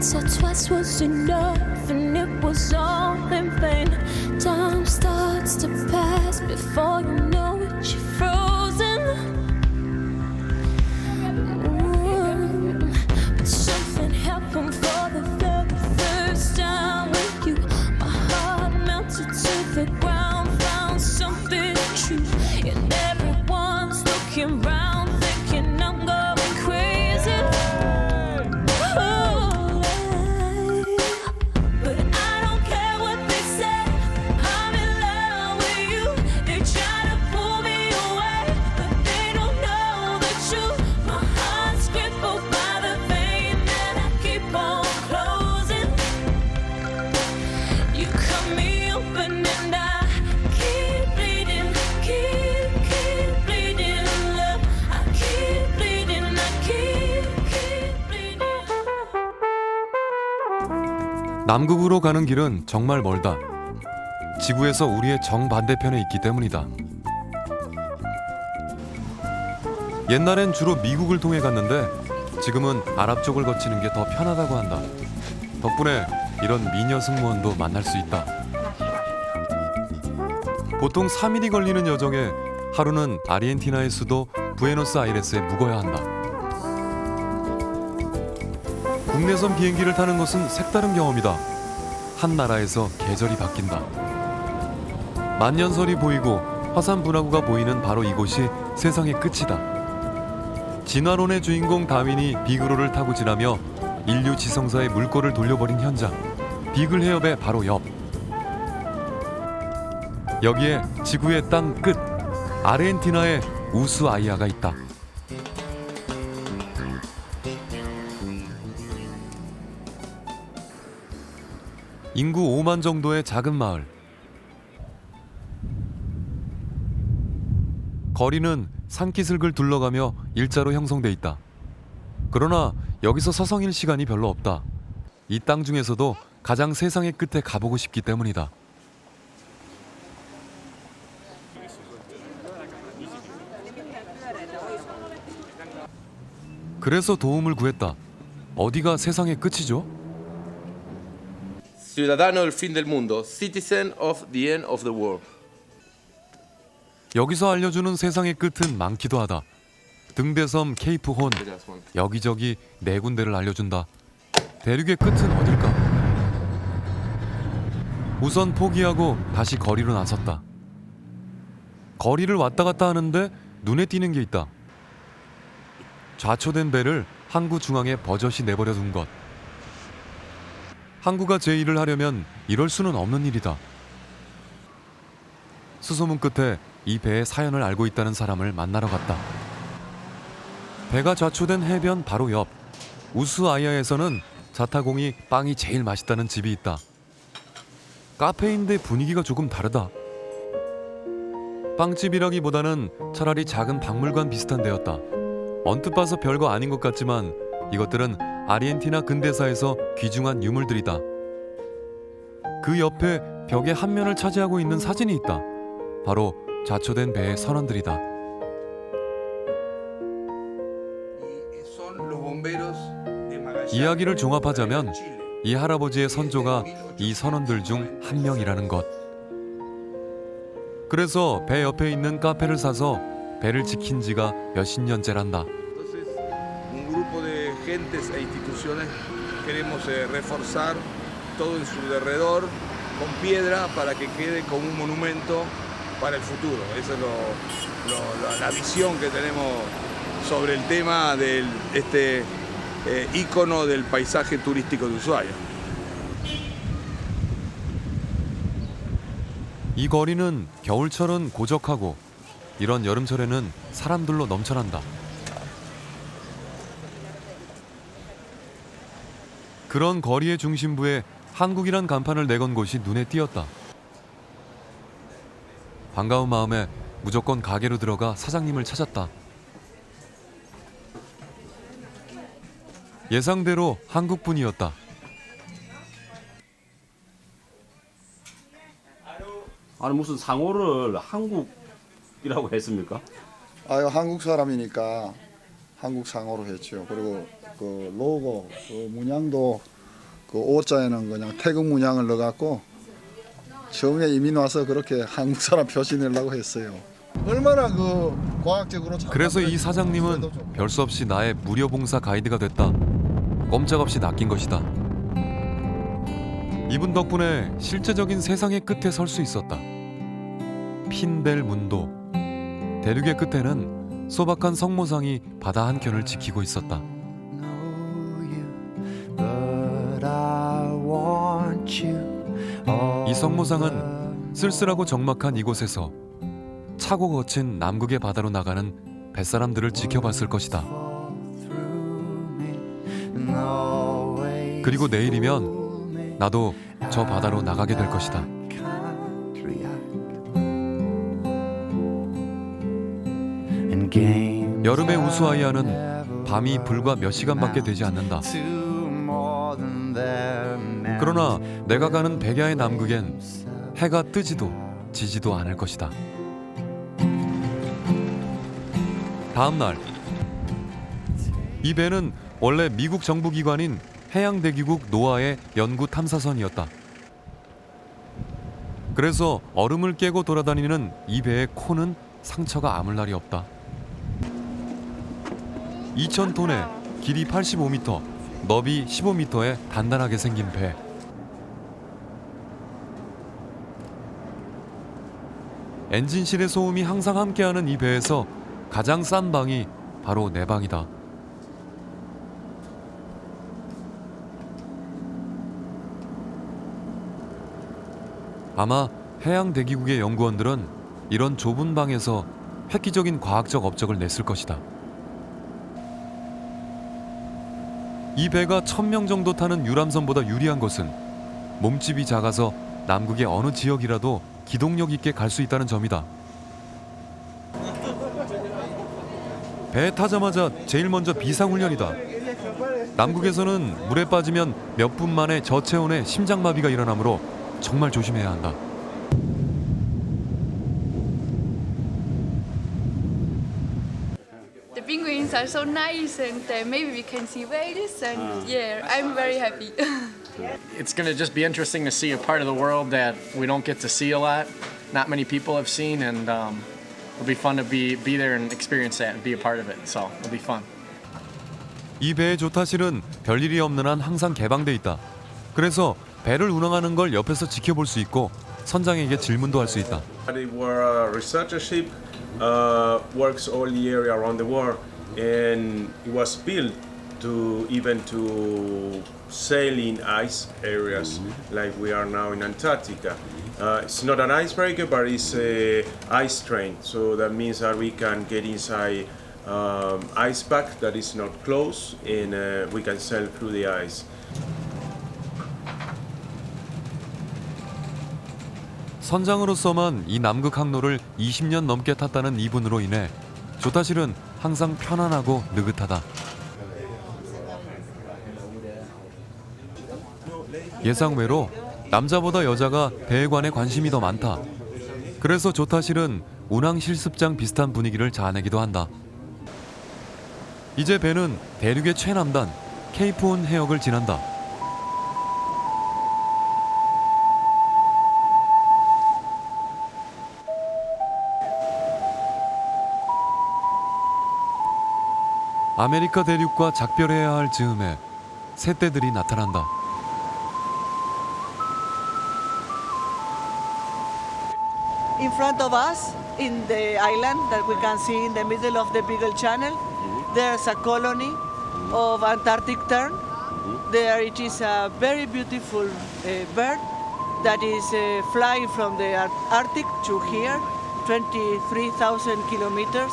once or twice was enough, and it was all in vain. Time starts to pass before you know it, you're frozen. But something happened for the very first time with you. My heart melted to the ground, found something true, and everyone's looking round, thinking I'm going crazy. But I don't care what they say, I'm in love with you. They try to pull me away, but they don't know the truth. My heart's crippled by the vein that I keep on closing. You cut me open and I keep bleeding, keep bleeding, love. I keep bleeding, I keep bleeding. 남극으로 가는 길은 정말 멀다. 지구에서 우리의 정반대편에 있기 때문이다. 옛날엔 주로 미국을 통해 갔는데 지금은 아랍 쪽을 거치는 게 더 편하다고 한다. 덕분에 이런 미녀 승무원도 만날 수 있다. 보통 3일이 걸리는 여정에 하루는 아르헨티나의 수도 부에노스아이레스에 묵어야 한다. 국내선 비행기를 타는 것은 색다른 경험이다. 한 나라에서 계절이 바뀐다. 만년설이 보이고 화산 분화구가 보이는 바로 이곳이 세상의 끝이다. 진화론의 주인공 다윈이 비그로를 타고 지나며 인류 지성사의 물꼬를 돌려버린 현장. 비글 해협의 바로 옆. 여기에 지구의 땅 끝, 아르헨티나의 우스아이아가 있다. 인구 5만 정도의 작은 마을. 거리는 산기슭을 둘러가며 일자로 형성돼 있다. 그러나 여기서 서성일 시간이 별로 없다. 이 땅 중에서도 가장 세상의 끝에 가보고 싶기 때문이다. 그래서 도움을 구했다. 어디가 세상의 끝이죠? Ciudadano del fin del mundo, citizen of the end of the world. 여기서 알려주는 세상의 끝은 많기도 하다. 등대섬 케이프 혼, 여기저기 네 군데를 알려준다. 대륙의 끝은 어딜까? 우선 포기하고 다시 거리로 나섰다. 거리를 왔다 갔다 하는데 눈에 띄는 게 있다. 좌초된 배를 항구 중앙에 버젓이 내버려 둔 것. 항구가 제 일을 하려면 이럴 수는 없는 일이다. 수소문 끝에 이 배의 사연을 알고 있다는 사람을 만나러 갔다. 배가 좌초된 해변 바로 옆 우스아이아에서는 자타공이 빵이 제일 맛있다는 집이 있다. 카페인데 분위기가 조금 다르다. 빵집이라기보다는 차라리 작은 박물관 비슷한 데였다. 언뜻 봐서 별거 아닌 것 같지만 이것들은 아르헨티나 근대사에서 귀중한 유물들이다. 그 옆에 벽의 한 면을 차지하고 있는 사진이 있다. 바로 좌초된 배의 선원들이다. 이야기를 종합하자면 이 할아버지의 선조가 이 선원들 중 한 명이라는 것. 그래서 배 옆에 있는 카페를 사서 배를 지킨 지가 몇십 년째란다. Gentes e instituciones queremos reforzar todo en su derredor con piedra para que quede como un monumento para el futuro. Esa es la visión que tenemos sobre el tema de este ícono del paisaje turístico de Ushuaia. 이 거리는 겨울철은 고적하고 이런 여름철에는 사람들로 넘쳐난다. 그런 거리의 중심부에 한국이란 간판을 내건 곳이 눈에 띄었다. 반가운 마음에 무조건 가게로 들어가 사장님을 찾았다. 예상대로 한국분이었다. 아니 무슨 상호를 한국이라고 했습니까? 아유, 한국 사람이니까 한국 상어로 했죠. 그리고 그 로고, 그 문양도 그 O자에는 그냥 태극 문양을 넣어갖고 처음에 이민 와서 그렇게 한국 사람 표시 내려고 했어요. 얼마나 그 과학적으로 잘 그래서 이 만들어진 사장님은 건지도 좀. 별 수 없이 나의 무료 봉사 가이드가 됐다. 꼼짝없이 낚인 것이다. 이분 덕분에 실제적인 세상의 끝에 설 수 있었다. 핀델문도. 대륙의 끝에는 소박한 성모상이 바다 한켠을 지키고 있었다. 이 성모상은 쓸쓸하고 적막한 이곳에서 차고 거친 남극의 바다로 나가는 뱃사람들을 지켜봤을 것이다. 그리고 내일이면 나도 저 바다로 나가게 될 것이다. 여름의 우스아이아는 밤이 불과 몇 시간밖에 되지 않는다. 그러나 내가 가는 백야의 남극엔 해가 뜨지도 지지도 않을 것이다. 다음 날, 이 배는 원래 미국 정부기관인 해양대기국 노아의 연구 탐사선이었다. 그래서 얼음을 깨고 돌아다니는 이 배의 코는 상처가 아물 날이 없다. 2,000톤에 길이 85m, 너비 15m의 단단하게 생긴 배. 엔진실의 소음이 항상 함께하는 이 배에서 가장 싼 방이 바로 내 방이다. 아마 해양대기국의 연구원들은 이런 좁은 방에서 획기적인 과학적 업적을 냈을 것이다. 이 배가 1,000명 정도 타는 유람선보다 유리한 것은 몸집이 작아서 남극의 어느 지역이라도 기동력 있게 갈 수 있다는 점이다. 배에 타자마자 제일 먼저 비상훈련이다. 남극에서는 물에 빠지면 몇 분 만에 저체온에 심장마비가 일어나므로 정말 조심해야 한다. The penguins are so nice, and maybe we can see whales. And yeah, I'm very happy. It's going to just be interesting to see a part of the world that we don't get to see a lot. Not many people have seen, and it'll be fun to be there and experience that and be a part of it. So it'll be fun. 이 배의 조타실은 별일이 없는 한 항상 개방돼 있다. 그래서 배를 운항하는 걸 옆에서 지켜볼 수 있고 선장에게 질문도 할 수 있다. They were a research ship, works all the area around the world, and it was built to even to sail in ice areas like we are now in Antarctica. It's not an icebreaker, but it's a ice train. So that means that we can get inside ice pack that is not closed, and we can sail through the ice. 선장으로서만 이 남극 항로를 20년 넘게 탔다는 이분으로 인해 조타실은 항상 편안하고 느긋하다. 예상외로 남자보다 여자가 배에 관해 관심이 더 많다. 그래서 조타실은 운항 실습장 비슷한 분위기를 자아내기도 한다. 이제 배는 대륙의 최남단 케이프온 해역을 지난다. 아메리카 대륙과 작별해야 할 즈음에 새떼들이 나타난다. In front of us, in the island that we can see in the middle of the Beagle Channel, there's a colony of Antarctic tern. There it is a very beautiful bird that is flying from the Arctic to here, 23,000 kilometers.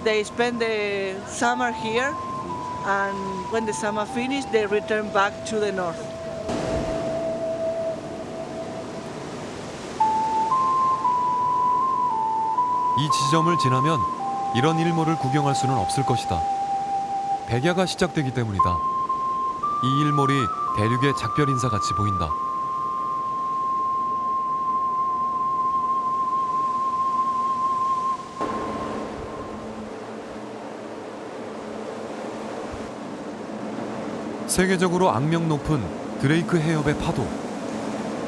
They spend the summer here, and when the summer finishes, they return back to the north. 이 지점을 지나면 이런 일몰을 구경할 수는 없을 것이다. 백야가 시작되기 때문이다. 이 일몰이 대륙의 작별 인사 같이 보인다. 세계적으로 악명 높은 드레이크 해협의 파도.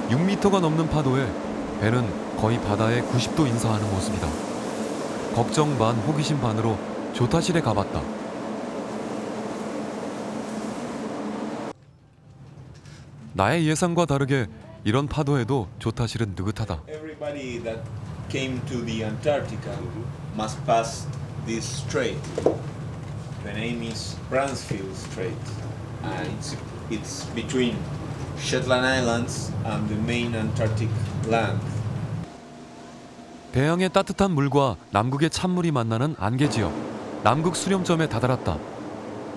6m가 넘는 파도에 배는 거의 바다에 90도 인사하는 모습이다. 걱정 반 호기심 반으로 조타실에 가봤다. 나의 예상과 다르게 이런 파도에도 조타실은 느긋하다. Everybody that came to the Antarctica must pass this strait. The name is Bransfield Strait. It's between Shetland Islands and the main Antarctic land. 배양의 따뜻한 물과 남극의 찬물이 만나는 안개 지역. 남극 수렴점에 다다랐다.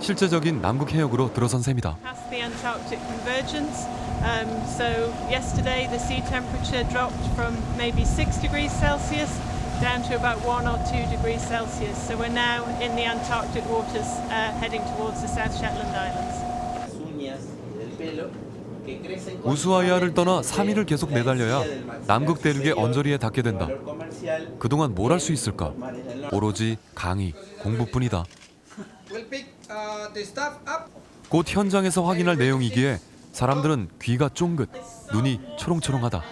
실제적인 남극 해역으로 들어선 셈이다. Past the Antarctic convergence. So yesterday the sea temperature dropped from maybe 6 degrees Celsius down to about 1 or 2 degrees Celsius. So we're now in the Antarctic waters heading towards the South Shetland Islands. 우수아이아를 떠나 3일을 계속 내달려야 남극 대륙의 언저리에 닿게 된다. 그동안 뭘 할 수 있을까? 오로지 강의, 공부뿐이다. 곧 현장에서 확인할 내용이기에 사람들은 귀가 쫑긋, 눈이 초롱초롱하다.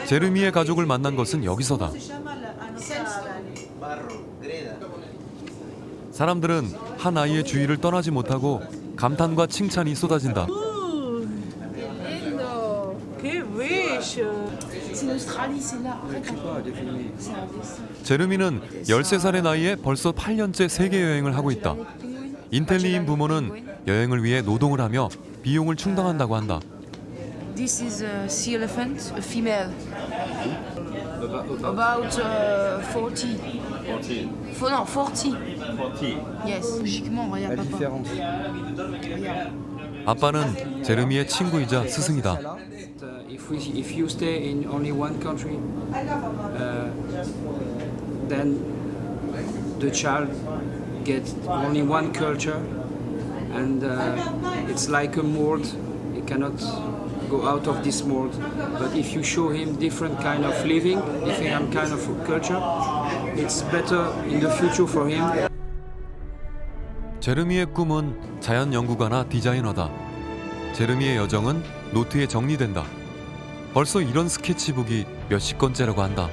제르미의 가족을 만난 것은 여기서다. 사람들은 한 아이의 주위를 떠나지 못하고 감탄과 칭찬이 쏟아진다. 제르미는 13살의 나이에 벌써 8년째 세계 여행을 하고 있다. 인텔리인 부모는 여행을 위해 노동을 하며 비용을 충당한다고 한다. This is a sea elephant, a female. About 40. 40. No, 40. 40. Yes. Logiquement, regarde papa. 아빠는 제르미의 친구이자 스승이다. If you stay in only one country, then the child gets only one culture, and it's like a mold. He cannot go out of this mold. But if you show him different kind of living, different kind of culture, it's better in the future for him. 제르미의 꿈은 자연 연구가나 디자이너다. 제르미의 여정은 노트에 정리된다. 벌써 이런 스케치북이 몇십 건째라고 한다.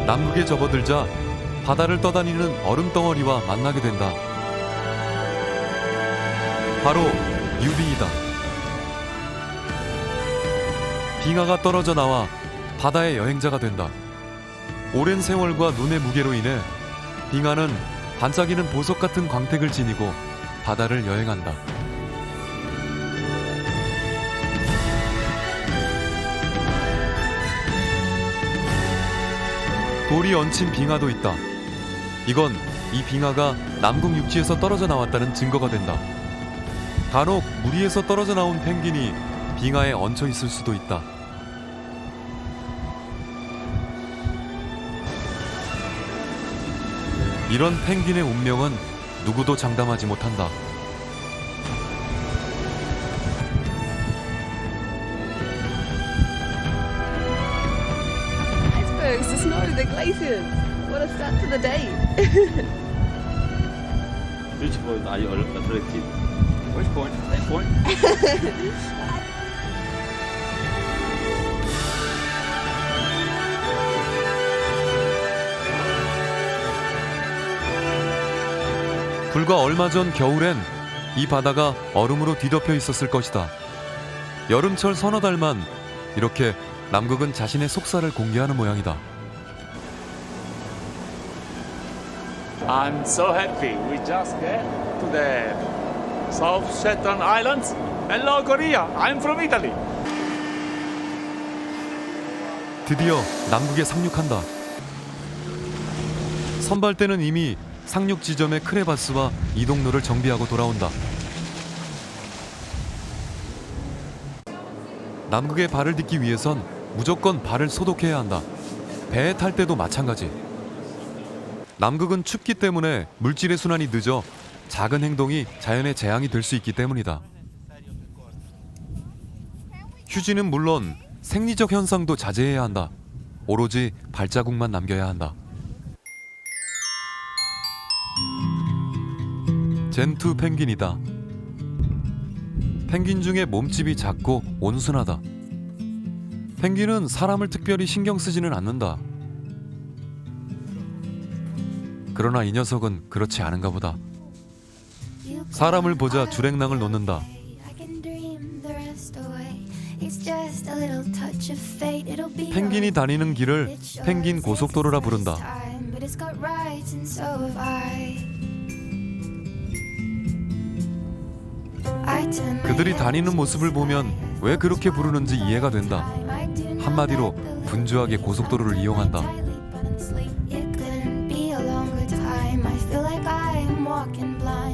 남극에 접어들자 바다를 떠다니는 얼음 덩어리와 만나게 된다. 바로 유빙이다. 빙하가 떨어져 나와 바다의 여행자가 된다. 오랜 세월과 눈의 무게로 인해 빙하는 반짝이는 보석 같은 광택을 지니고 바다를 여행한다. 돌이 얹힌 빙하도 있다. 이건 이 빙하가 남극 육지에서 떨어져 나왔다는 증거가 된다. 간혹 물 위에서 떨어져 나온 펭귄이 빙하에 얹혀 있을 수도 있다. 이런 펭귄의 운명은 누구도 장담하지 못한다. Icebergs, the snow, the glaciers. What a start to the day. Which point are you attracted? Which point? That point? 불과 얼마 전 겨울엔 이 바다가 얼음으로 뒤덮여 있었을 것이다. 여름철 서너 달만 이렇게 남극은 자신의 속살을 공개하는 모양이다. I'm so happy we just get to the South Shetland Islands. Hello Korea, I'm from Italy. 드디어 남극에 상륙한다. 선발대는 이미 상륙 지점의 크레바스와 이동로를 정비하고 돌아온다. 남극에 발을 딛기 위해선 무조건 발을 소독해야 한다. 배에 탈 때도 마찬가지. 남극은 춥기 때문에 물질의 순환이 늦어 작은 행동이 자연의 재앙이 될 수 있기 때문이다. 휴지는 물론 생리적 현상도 자제해야 한다. 오로지 발자국만 남겨야 한다. 젠투 펭귄이다. 펭귄 중에 몸집이 작고 온순하다. 펭귄은 사람을 특별히 신경 쓰지는 않는다. 그러나 이 녀석은 그렇지 않은가 보다. 사람을 보자 주랭랑을 놓는다. 펭귄이 다니는 길을 펭귄 고속도로라 부른다. 그들이 다니는 모습을 보면 왜 그렇게 부르는지 이해가 된다. 한마디로 분주하게 고속도로를 이용한다.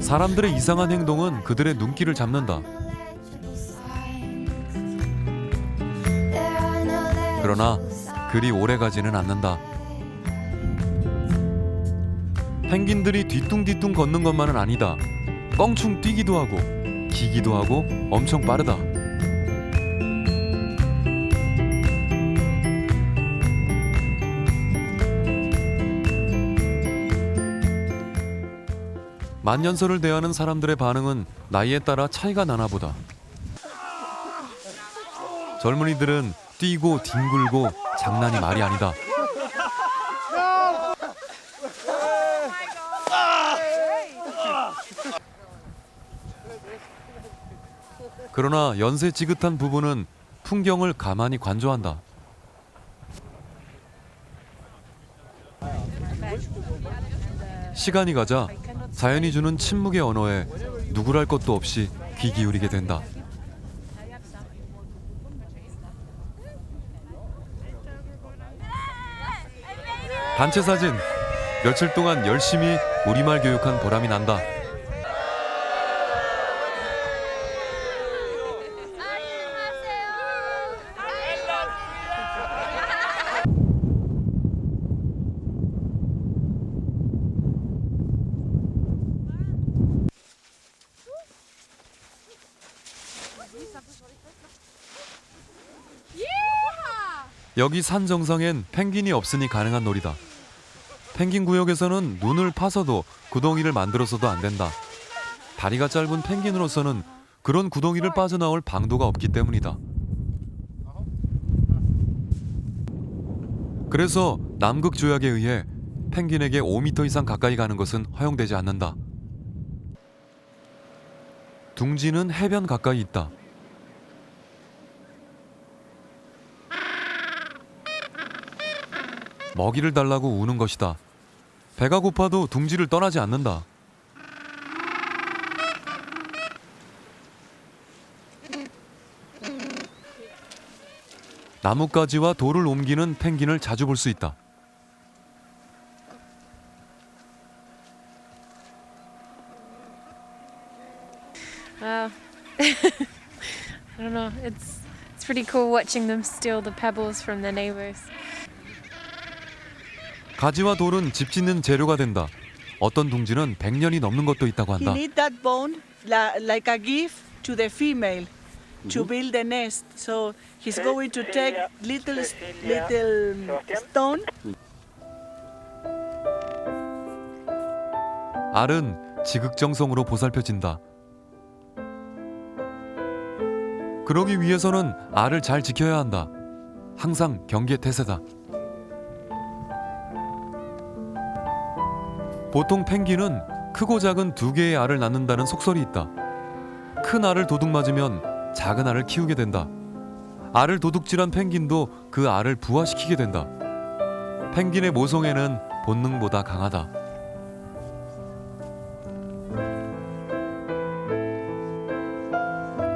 사람들의 이상한 행동은 그들의 눈길을 잡는다. 그러나 그리 오래가지는 않는다. 펭귄들이 뒤뚱뒤뚱 걷는 것만은 아니다. 껑충 뛰기도 하고 기기도 하고 엄청 빠르다. 만년설을 대하는 사람들의 반응은 나이에 따라 차이가 나나 보다. 젊은이들은 뛰고 뒹굴고 장난이 말이 아니다. 그러나 연세 지긋한 부부는 풍경을 가만히 관조한다. 시간이 가자 자연이 주는 침묵의 언어에 누구랄 것도 없이 귀 기울이게 된다. 단체 사진. 며칠 동안 열심히 우리말 교육한 보람이 난다. 여기 산 정상엔 펭귄이 없으니 가능한 놀이다. 펭귄 구역에서는 눈을 파서도 구덩이를 만들어서도 안 된다. 다리가 짧은 펭귄으로서는 그런 구덩이를 빠져나올 방도가 없기 때문이다. 그래서 남극 조약에 의해 펭귄에게 5m 이상 가까이 가는 것은 허용되지 않는다. 둥지는 해변 가까이 있다. 먹이를 달라고 우는 것이다. 배가 고파도 둥지를 떠나지 않는다. 나뭇가지와 돌을 옮기는 펭귄을 자주 볼 수 있다. I don't know. It's pretty cool watching them steal the pebbles from their neighbors. 가지와 돌은 집 짓는 재료가 된다. 어떤 둥지는 100년이 넘는 것도 있다고 He 한다. need that bone like a gift to the female to build the nest. So he's going to take little stone. 알은 지극정성으로 보살펴진다. 그러기 위해서는 알을 잘 지켜야 한다. 항상 경계 태세다. 보통 펭귄은 크고 작은 두 개의 알을 낳는다는 속설이 있다. 큰 알을 도둑 맞으면 작은 알을 키우게 된다. 알을 도둑질한 펭귄도 그 알을 부화시키게 된다. 펭귄의 모성애는 본능보다 강하다.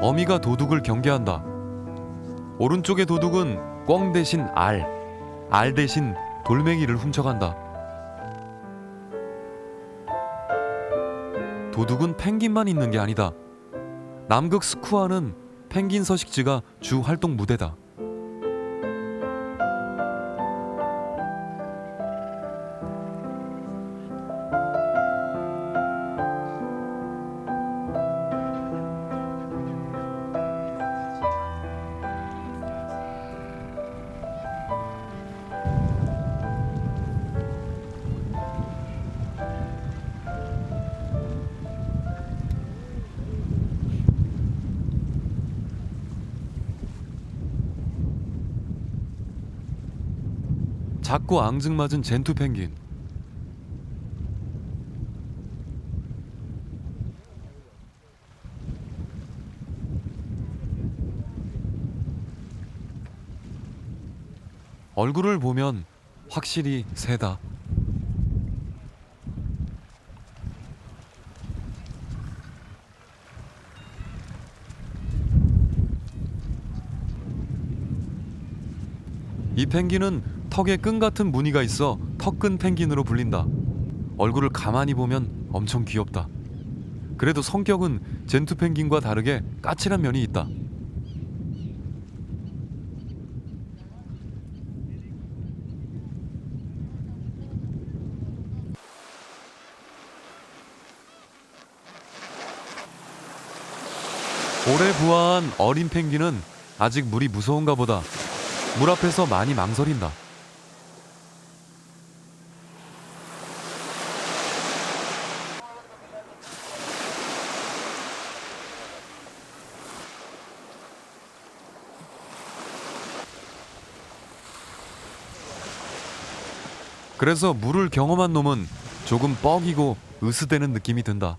어미가 도둑을 경계한다. 오른쪽의 도둑은 꿩 대신 알 대신 돌멩이를 훔쳐간다. 도둑은 펭귄만 있는 게 아니다. 남극 스쿠아는 펭귄 서식지가 주 활동 무대다. 작고 앙증맞은 젠투 펭귄. 얼굴을 보면 확실히 새다. 이 펭귄은 턱에 끈 같은 무늬가 있어 턱끈 펭귄으로 불린다. 얼굴을 가만히 보면 엄청 귀엽다. 그래도 성격은 젠투 펭귄과 다르게 까칠한 면이 있다. 올해 부화한 어린 펭귄은 아직 물이 무서운가 보다. 물 앞에서 많이 망설인다. 그래서 물을 경험한 놈은 조금 뻐기고 으스대는 느낌이 든다.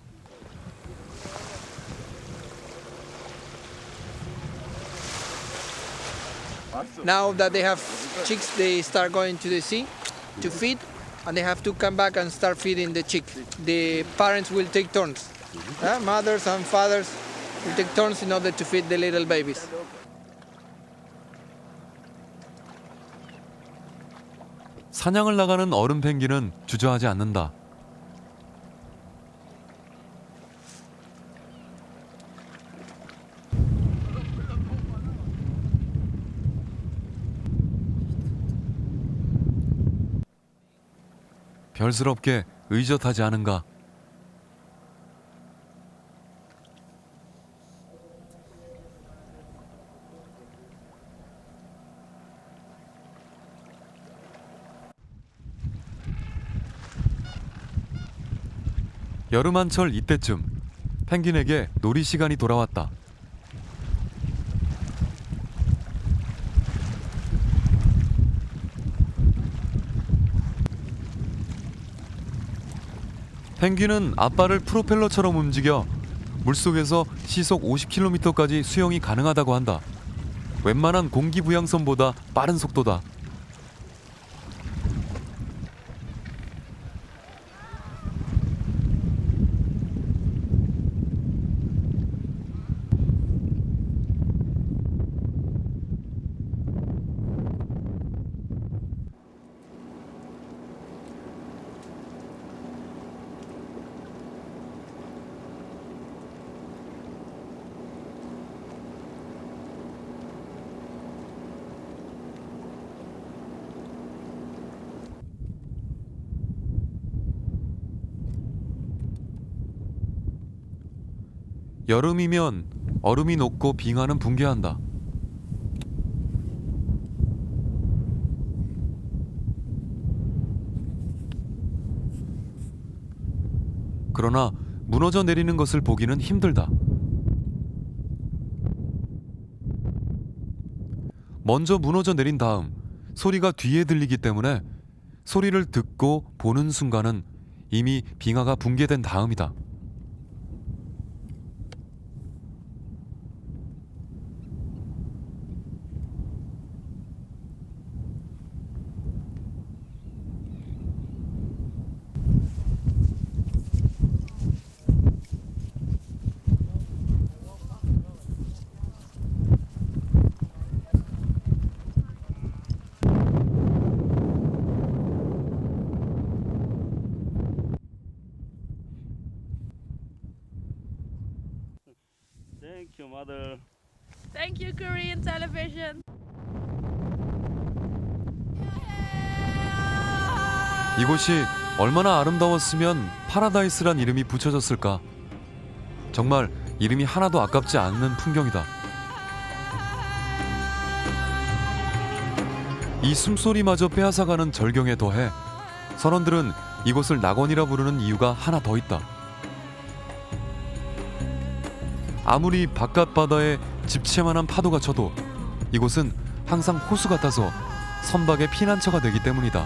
Now that they have chicks, they start going to the sea to feed, and they have to come back and start feeding the chick. The parents will take turns. Mothers and fathers will take turns in order to feed the little babies. 사냥을 나가는 어른 펭귄은 주저하지 않는다. 별스럽게 의젓하지 않은가. 여름 한철 이때쯤 펭귄에게 놀이 시간이 돌아왔다. 펭귄은 앞발을 프로펠러처럼 움직여 물속에서 시속 50km까지 수영이 가능하다고 한다. 웬만한 공기부양선보다 빠른 속도다. 여름이면 얼음이 녹고 빙하는 붕괴한다. 그러나 무너져 내리는 것을 보기는 힘들다. 먼저 무너져 내린 다음 소리가 뒤에 들리기 때문에 소리를 듣고 보는 순간은 이미 빙하가 붕괴된 다음이다. Thank you, mother. Thank you, Korean television. 이곳이 얼마나 아름다웠으면 파라다이스란 이름이 붙여졌을까. 정말 이름이 하나도 아깝지 않는 풍경이다. 이 숨소리마저 빼앗아가는 절경에 더해 선원들은 이곳을 낙원이라 부르는 이유가 하나 더 있다. 아무리 바깥 바다에 집채만한 파도가 쳐도 이곳은 항상 호수 같아서 선박의 피난처가 되기 때문이다.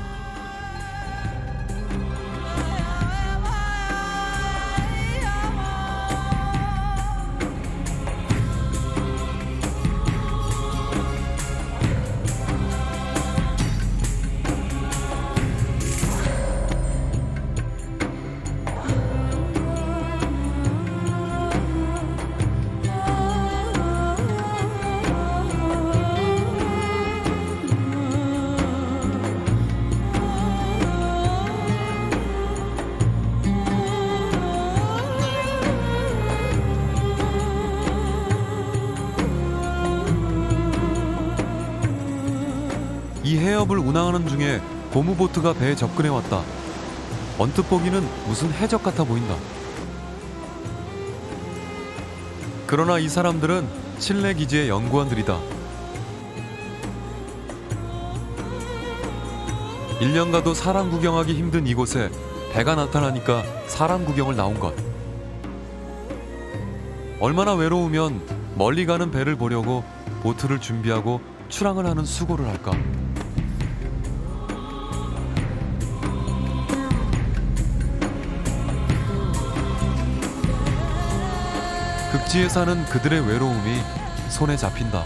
이 해협을 운항하는 중에 고무보트가 배에 접근해 왔다. 언뜻 보기는 무슨 해적 같아 보인다. 그러나 이 사람들은 실내 기지의 연구원들이다. 1년 가도 사람 구경하기 힘든 이곳에 배가 나타나니까 사람 구경을 나온 것. 얼마나 외로우면 멀리 가는 배를 보려고 보트를 준비하고 출항을 하는 수고를 할까. 극지에 사는 그들의 외로움이 손에 잡힌다.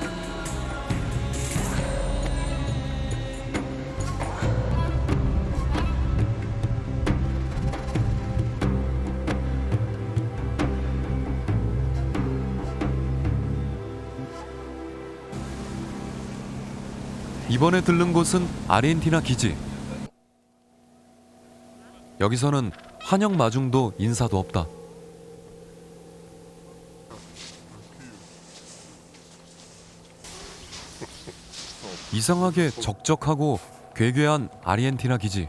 이번에 들른 곳은 아르헨티나 기지. 여기서는 환영 마중도 인사도 없다. 이상하게 적적하고 괴괴한 아르헨티나 기지.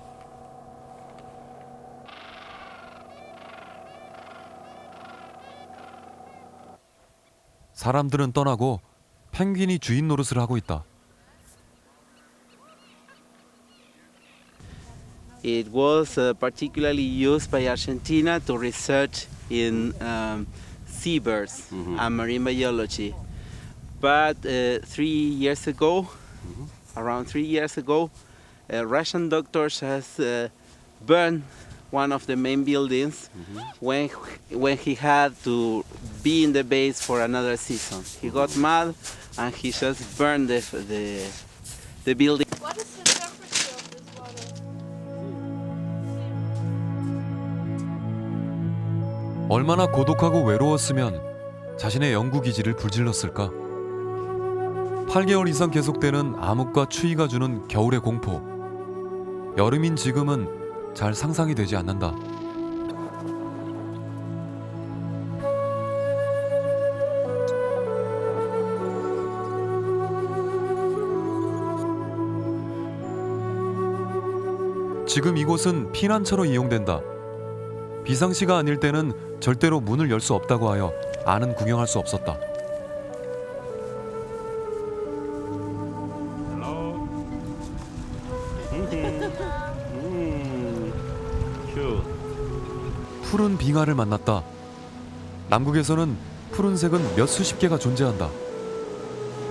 사람들은 떠나고 펭귄이 주인 노릇을 하고 있다. It was particularly used by Argentina to research in seabirds and marine biology. But 3 years ago, around 3 years ago, Russian doctors has burned one of the main buildings when he had to be in the base for another season. He got mad and he just burned the building. What is the temperature of this water? 얼마나 고독하고 외로웠으면 자신의 연구 기지를 불질렀을까? 8개월 이상 계속되는 암흑과 추위가 주는 겨울의 공포. 여름인 지금은 잘 상상이 되지 않는다. 지금 이곳은 피난처로 이용된다. 비상시가 아닐 때는 절대로 문을 열 수 없다고 하여 안은 구경할 수 없었다. 푸른 빙하를 만났다. 남극에서는 푸른색은 몇 수십 개가 존재한다.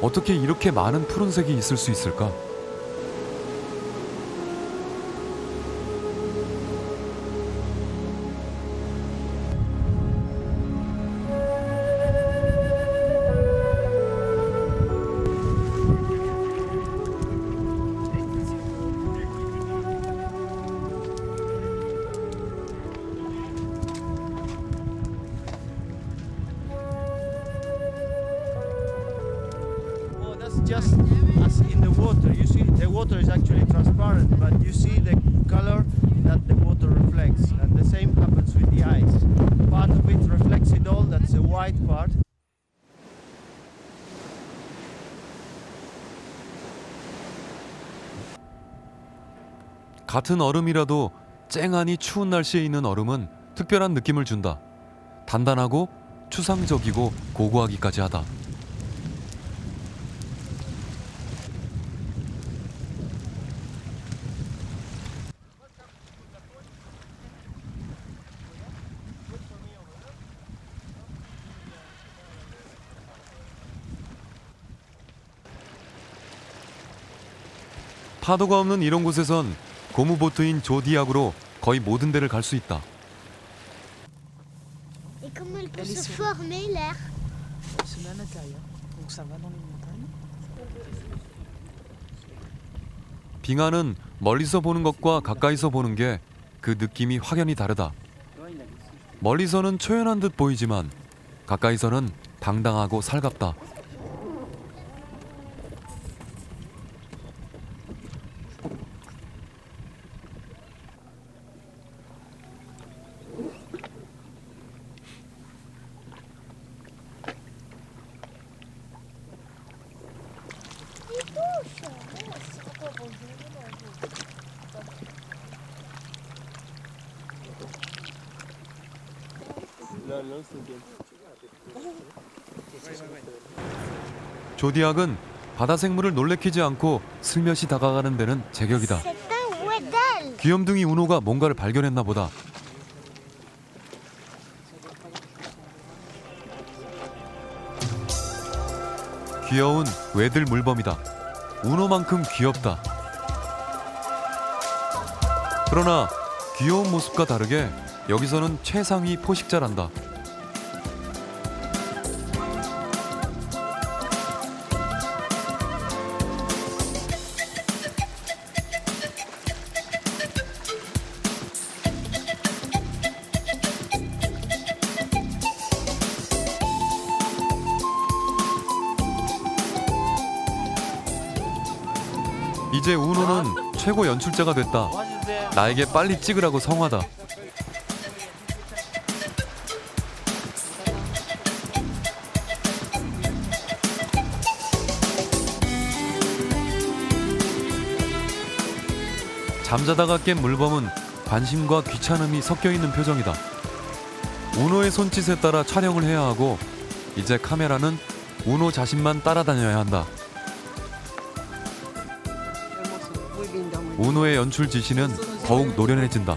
어떻게 이렇게 많은 푸른색이 있을 수 있을까? Just as in the water, you see the water is actually transparent, but you see the color that the water reflects, and the same happens with the ice. Part of it reflects it all, that's the white part. 같은 얼음이라도 쨍하니 추운 날씨에 있는 얼음은 특별한 느낌을 준다. 단단하고 추상적이고 고고하기까지 하다. 파도가 없는 이런 곳에선 고무보트인 조디악으로 거의 모든 데를 갈 수 있다. Et comment elle peut se former l'air? C'est la l'intérieur, donc ça va dans les montagnes. 빙하는 멀리서 보는 것과 가까이서 보는 게 그 느낌이 확연히 다르다. 멀리서는 초연한 듯 보이지만 가까이서는 당당하고 살갑다. 조디악은 바다 생물을 놀래키지 않고 슬며시 다가가는 데는 제격이다. 귀염둥이 우노가 뭔가를 발견했나 보다. 귀여운 외들 물범이다. 우노만큼 귀엽다. 그러나 귀여운 모습과 다르게 여기서는 최상위 포식자란다. 이제 우노는 최고 연출자가 됐다. 나에게 빨리 찍으라고 성화다. 잠자다가 깬 물범은 관심과 귀찮음이 섞여 있는 표정이다. 우노의 손짓에 따라 촬영을 해야 하고 이제 카메라는 우노 자신만 따라다녀야 한다. 우노의 연출 지시는 더욱 노련해진다.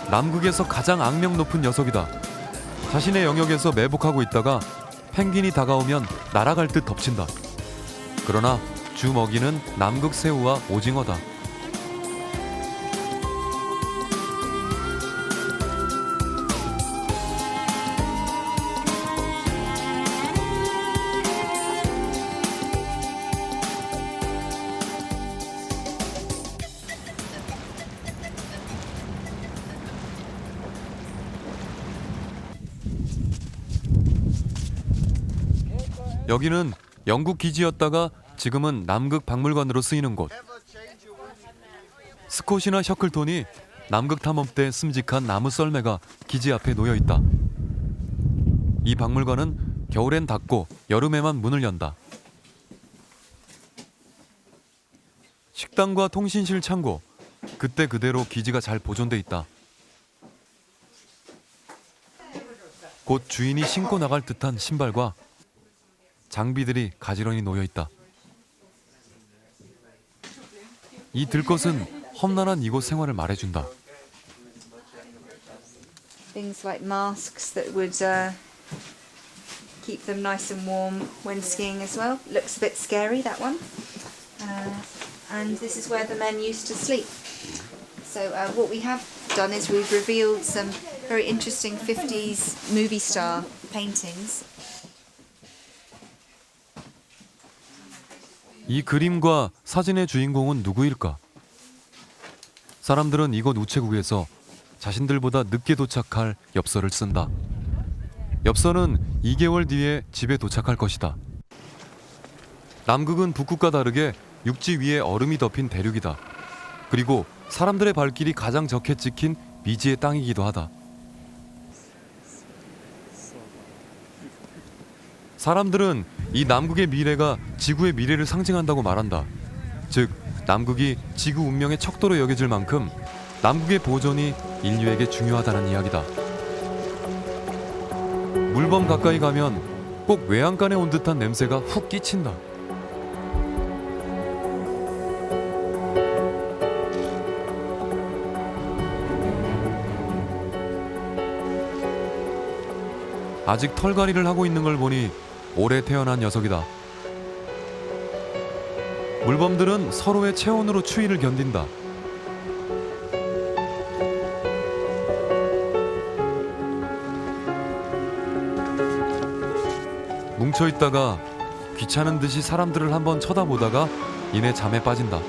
남극에서 가장 악명 높은 녀석이다. 자신의 영역에서 매복하고 있다가 펭귄이 다가오면 날아갈 듯 덮친다. 그러나 주 먹이는 남극 새우와 오징어다. 여기는 영국 기지였다가 지금은 남극 박물관으로 쓰이는 곳. 스콧이나 셔클톤이 남극 탐험 때 씀직한 나무 썰매가 기지 앞에 놓여 있다. 이 박물관은 겨울엔 닫고 여름에만 문을 연다. 식당과 통신실 창고, 그때 그대로 기지가 잘 보존돼 있다. 곧 주인이 신고 나갈 듯한 신발과 장비들이 가지런히 놓여 있다. 이 들것은 험난한 이곳 생활을 말해준다. Things like masks that would keep them nice and warm when skiing as well. Looks a bit scary, that one. And this is where the men used to sleep. So what we have done is we've revealed some very interesting 50s movie star paintings. 이 그림과 사진의 주인공은 누구일까? 사람들은 이곳 우체국에서 자신들보다 늦게 도착할 엽서를 쓴다. 엽서는 2개월 뒤에 집에 도착할 것이다. 남극은 북극과 다르게 육지 위에 얼음이 덮인 대륙이다. 그리고 사람들의 발길이 가장 적게 찍힌 미지의 땅이기도 하다. 사람들은 이 남극의 미래가 지구의 미래를 상징한다고 말한다. 즉, 남극이 지구 운명의 척도로 여겨질 만큼 남극의 보존이 인류에게 중요하다는 이야기다. 물범 가까이 가면 꼭 외양간에 온 듯한 냄새가 훅 끼친다. 아직 털갈이를 하고 있는 걸 보니 올해 태어난 녀석이다. 물범들은 서로의 체온으로 추위를 견딘다. 뭉쳐있다가 귀찮은 듯이 사람들을 한번 쳐다보다가 이내 잠에 빠진다.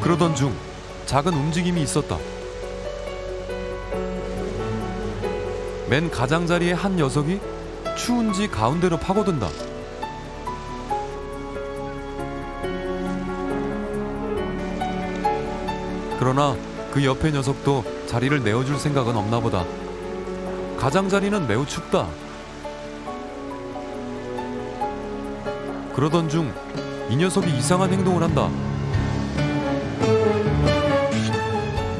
그러던 중 작은 움직임이 있었다. 맨 가장자리의 한 녀석이 추운지 가운데로 파고든다. 그러나 그 옆의 녀석도 자리를 내어줄 생각은 없나 보다. 가장자리는 매우 춥다. 그러던 중 이 녀석이 이상한 행동을 한다.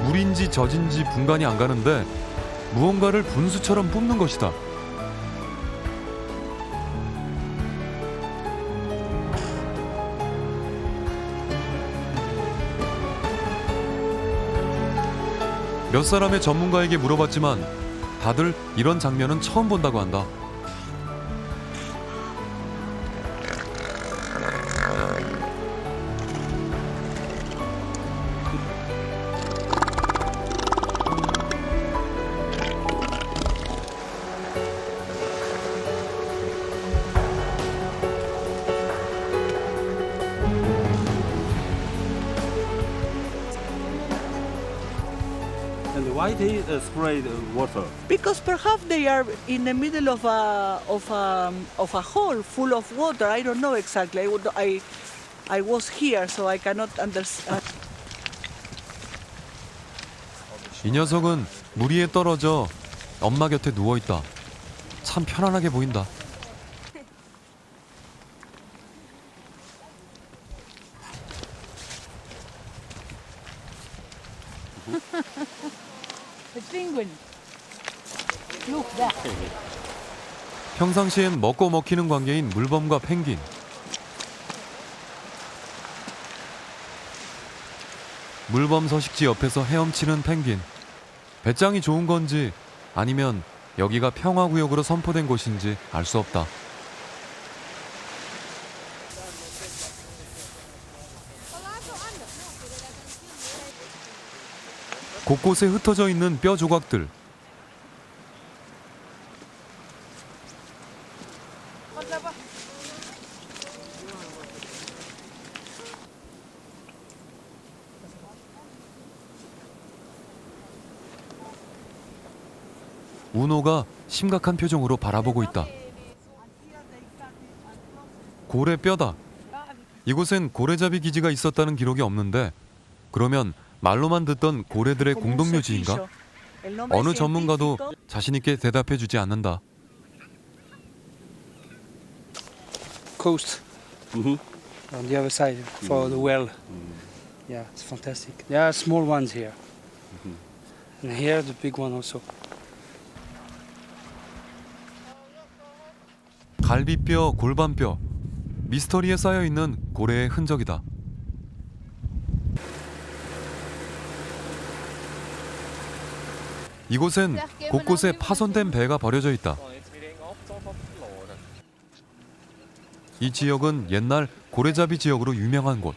물인지 젖인지 분간이 안 가는데 무언가를 분수처럼 뿜는 것이다. 몇 사람의 전문가에게 물어봤지만 다들 이런 장면은 처음 본다고 한다. And why they spray the water? Because perhaps they are in the middle of a hole full of water. I don't know exactly. I was here, so I cannot understand. 이 녀석은 물 위에 떨어져 엄마 곁에 누워 있다. 참 편안하게 보인다. The penguin. Look that. 평상시엔 먹고 먹히는 관계인 물범과 펭귄. 물범 서식지 옆에서 헤엄치는 펭귄. 배짱이 좋은 건지 아니면 여기가 평화구역으로 선포된 곳인지 알 수 없다. 곳곳에 흩어져 있는 뼈 조각들. 우노가 심각한 표정으로 바라보고 있다. 고래 뼈다. 이곳엔 고래잡이 기지가 있었다는 기록이 없는데 그러면 말로만 듣던 고래들의 공동묘지인가? 어느 전문가도 자신 있게 대답해주지 않는다. Coast. On the other side for the well. Yeah, it's fantastic. There are small ones here. And here the big one also. 갈비뼈, 골반뼈, 미스터리에 쌓여 있는 고래의 흔적이다. 이곳엔 곳곳에 파손된 배가 버려져 있다. 이 지역은 옛날 고래잡이 지역으로 유명한 곳.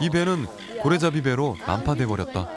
이 배는 고래잡이 배로 난파돼 버렸다.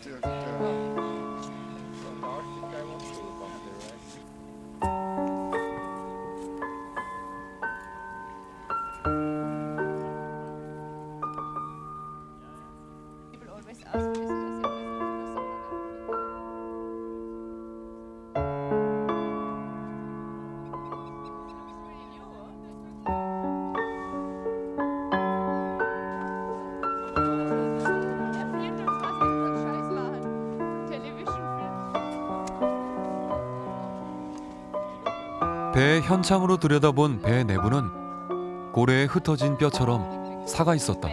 배의 현창으로 들여다본 배 내부는 고래의 흩어진 뼈처럼 사가 있었다.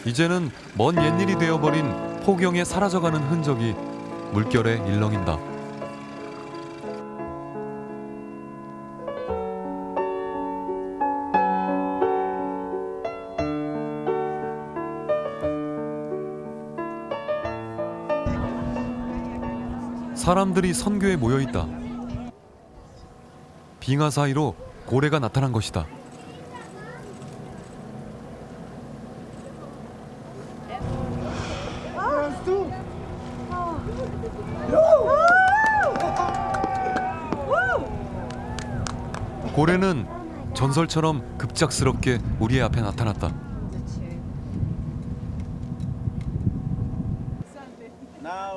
이제는 먼 옛일이 되어버린 포경에 사라져가는 흔적이 물결에 일렁인다. 사람들이 선교에 모여 있다. 빙하 사이로 고래가 나타난 것이다. 고래는 전설처럼 급작스럽게 우리의 앞에 나타났다.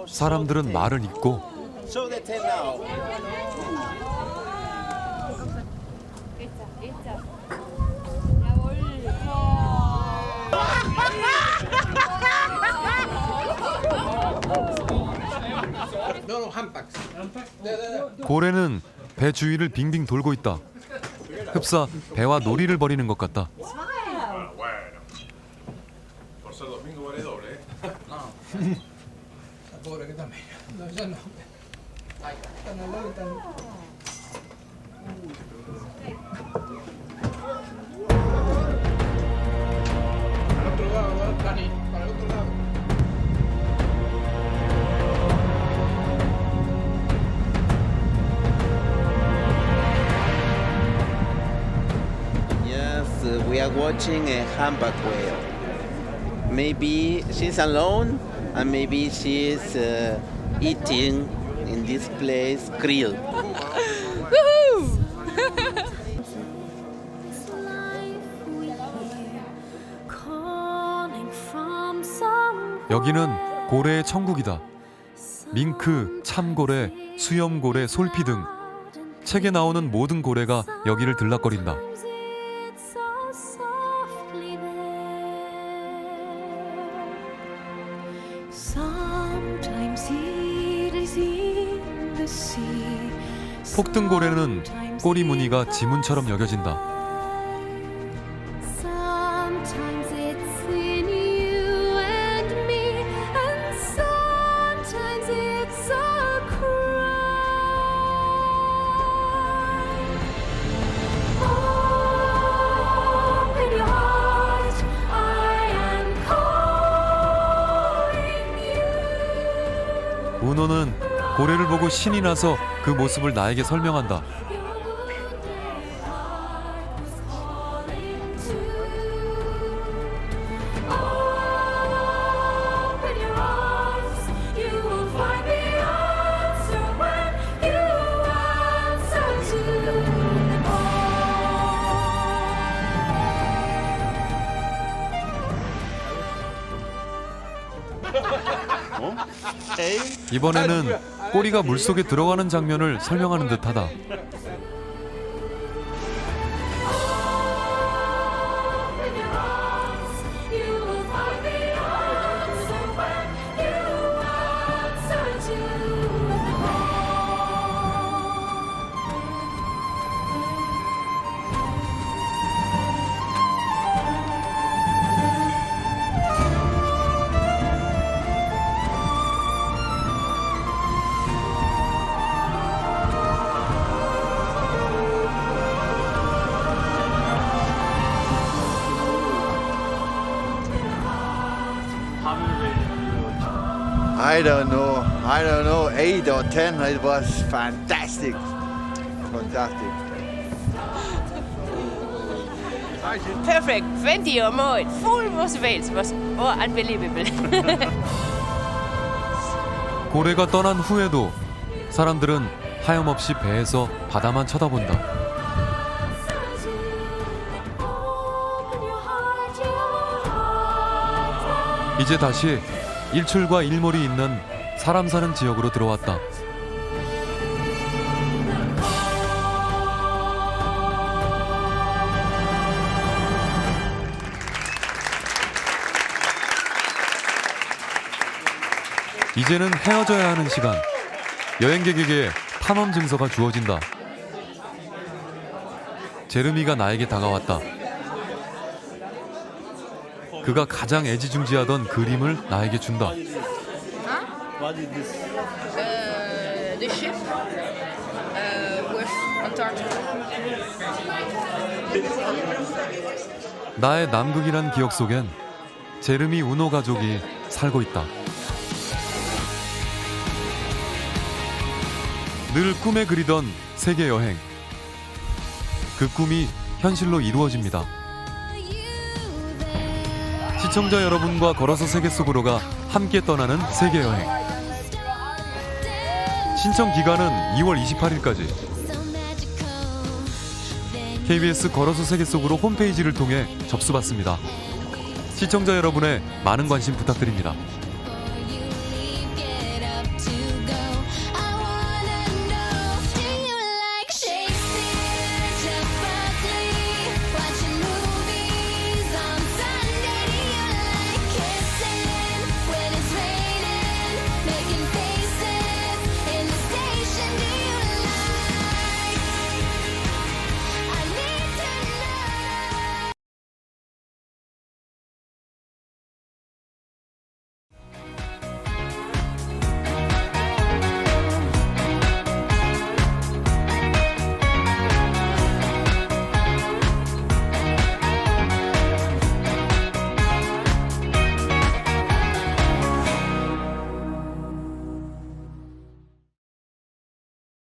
사람들은 말을 잇고 Show the tail now. 고래는 배 주위를 빙빙 돌고 있다. 흡사 배와 놀이를 벌이는 것 같다. We are watching a humpback whale. Maybe she's alone, and maybe she's eating in this place krill. 여기는 고래의 천국이다. 밍크, 참고래, 수염고래, 솔피 등 책에 나오는 모든 고래가 여기를 들락거린다. 폭등고래는 꼬리 무늬가 지문처럼 여겨진다. 은호는 고래를 보고 신이 나서 그 모습을 나에게 설명한다. 이번에는 꼬리가 물속에 들어가는 장면을 설명하는 듯하다. I don't know, 8 or 10. It was fantastic. Perfect, 20 or more, full was whales, was unbelievable. 고래가 떠난 후에도 사람들은 하염없이 배에서 바다만 쳐다본다. 이제 다시 일출과 일몰이 있는 사람 사는 지역으로 들어왔다. 이제는 헤어져야 하는 시간. 여행객에게 탐험 증서가 주어진다. 제르미가 나에게 다가왔다. 그가 가장 애지중지하던 그림을 나에게 준다. What is this? The ship with Antarctica. 나의 남극이란 기억 속엔 제르미 우노 가족이 살고 있다. 늘 꿈에 그리던 세계 여행. 그 꿈이 현실로 이루어집니다. 시청자 여러분과 걸어서 세계 속으로가 함께 떠나는 세계 여행. 신청 기간은 2월 28일까지. KBS 걸어서 세계 속으로 홈페이지를 통해 접수받습니다. 시청자 여러분의 많은 관심 부탁드립니다.